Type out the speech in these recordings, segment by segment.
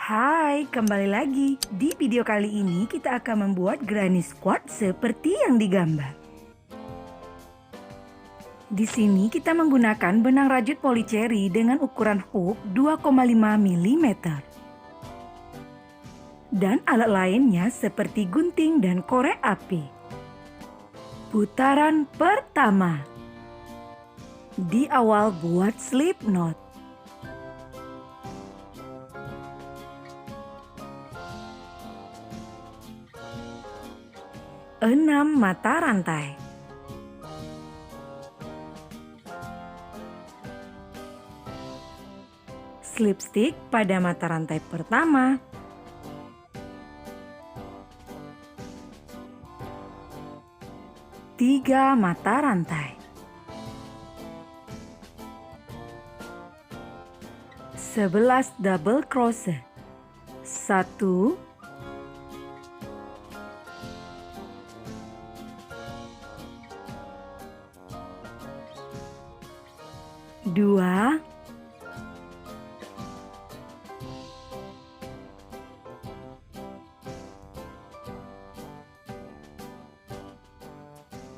Hai, kembali lagi. Di video kali ini kita akan membuat granny squad seperti yang digambar. Di sini kita menggunakan benang rajut polycherry dengan ukuran hook 2,5 mm. Dan alat lainnya seperti gunting dan korek api. Putaran pertama. Di awal buat slip knot. Enam mata rantai. Slip stick pada mata rantai pertama. Tiga mata rantai. 11 double crochet. 1 2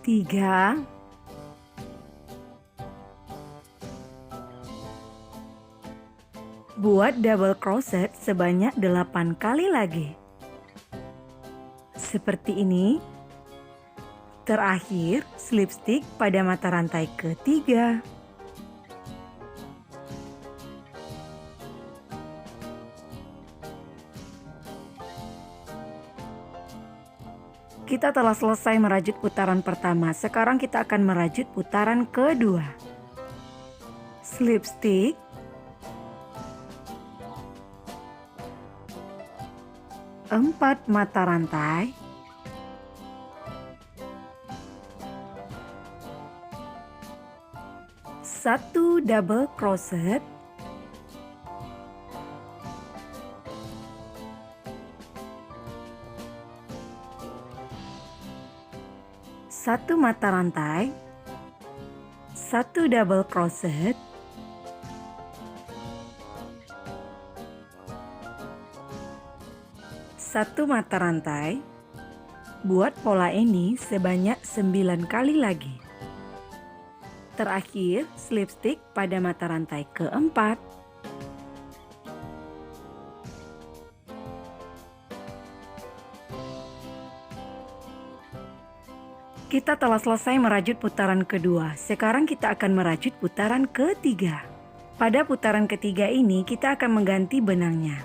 3 Buat double crochet sebanyak 8 kali lagi. Seperti ini. Terakhir, slip stick pada mata rantai ketiga. Kita telah selesai merajut putaran pertama. Sekarang kita akan merajut putaran kedua. Slip stick. Empat mata rantai. Satu double crochet. Satu mata rantai. Satu double crochet. Satu mata rantai. Buat pola ini sebanyak 9 kali lagi. Terakhir, slip stick pada mata rantai keempat. Kita telah selesai merajut putaran kedua. Sekarang kita akan merajut putaran ketiga. Pada putaran ketiga ini kita akan mengganti benangnya.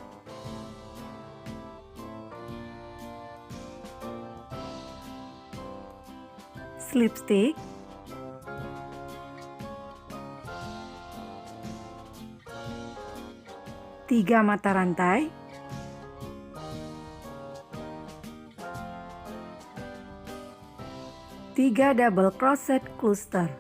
Slip stick. Tiga mata rantai. Tiga double crochet cluster.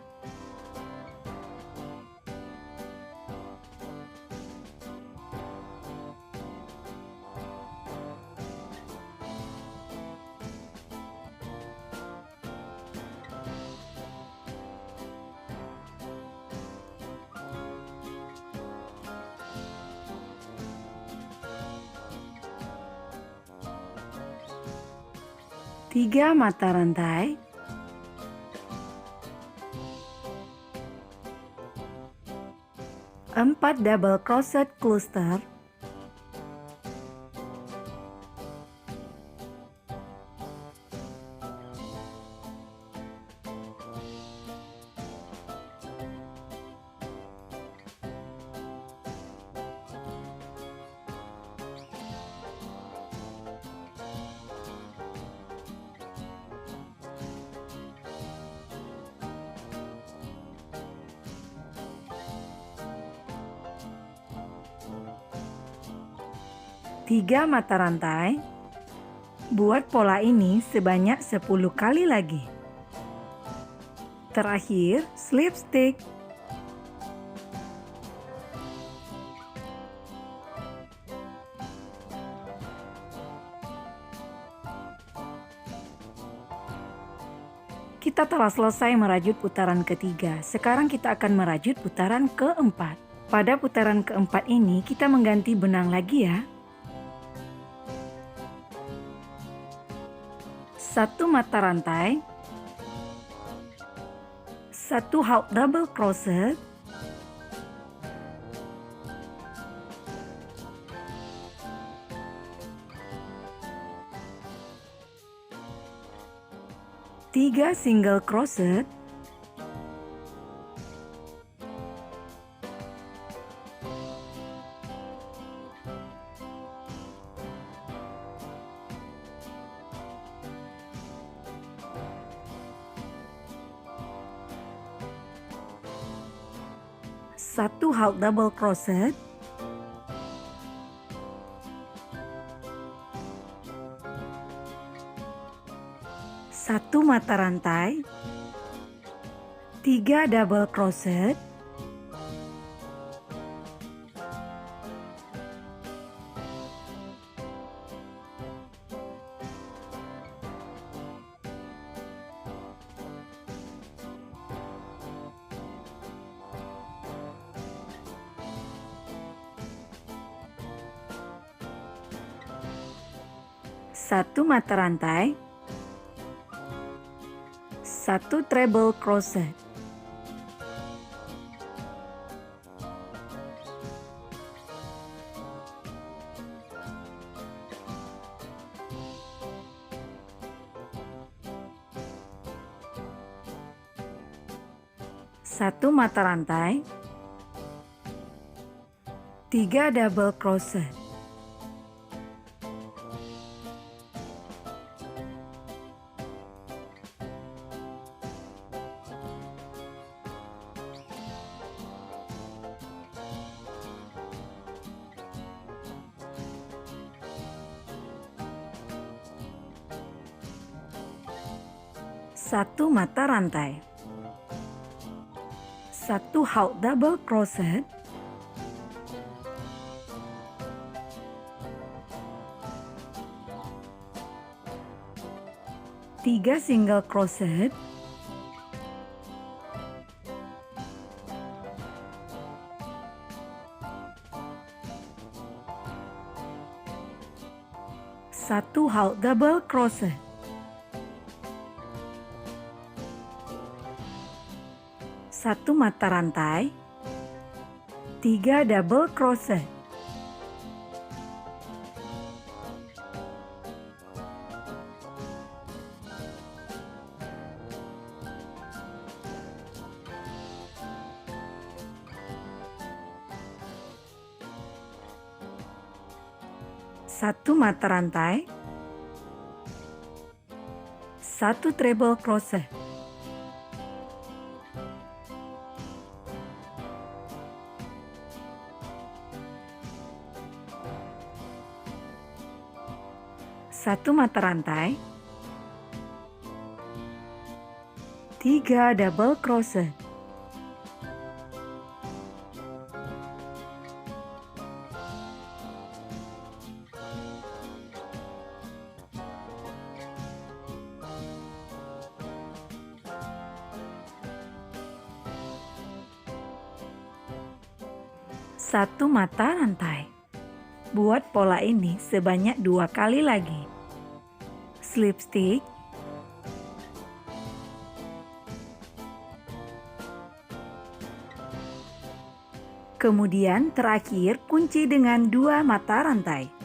Tiga mata rantai. Empat double crochet cluster. Tiga mata rantai. Buat pola ini sebanyak 10 kali lagi. Terakhir, slip stick. Kita telah selesai merajut putaran ketiga. Sekarang kita akan merajut putaran keempat. Pada putaran keempat ini kita mengganti benang lagi ya. 1 mata rantai, 1 half double crochet, 3 single crochet, 1 half double crochet, 1 mata rantai, 3 double crochet, 1 mata rantai, 1 treble crochet, 1 mata rantai, 3 double crochet, 1 mata rantai, 1 half double crochet, 3 single crochet, 1 half double crochet, 1 mata rantai, 3 double crochet, 1 mata rantai, 1 treble crochet, 1 mata rantai, 3 double crochet, 1 mata rantai. Buat pola ini sebanyak 2 kali lagi. Slip stitch, kemudian terakhir kunci dengan 2 mata rantai.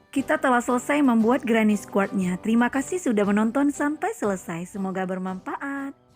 Kita telah selesai membuat granny square-nya. Terima kasih sudah menonton sampai selesai. Semoga bermanfaat.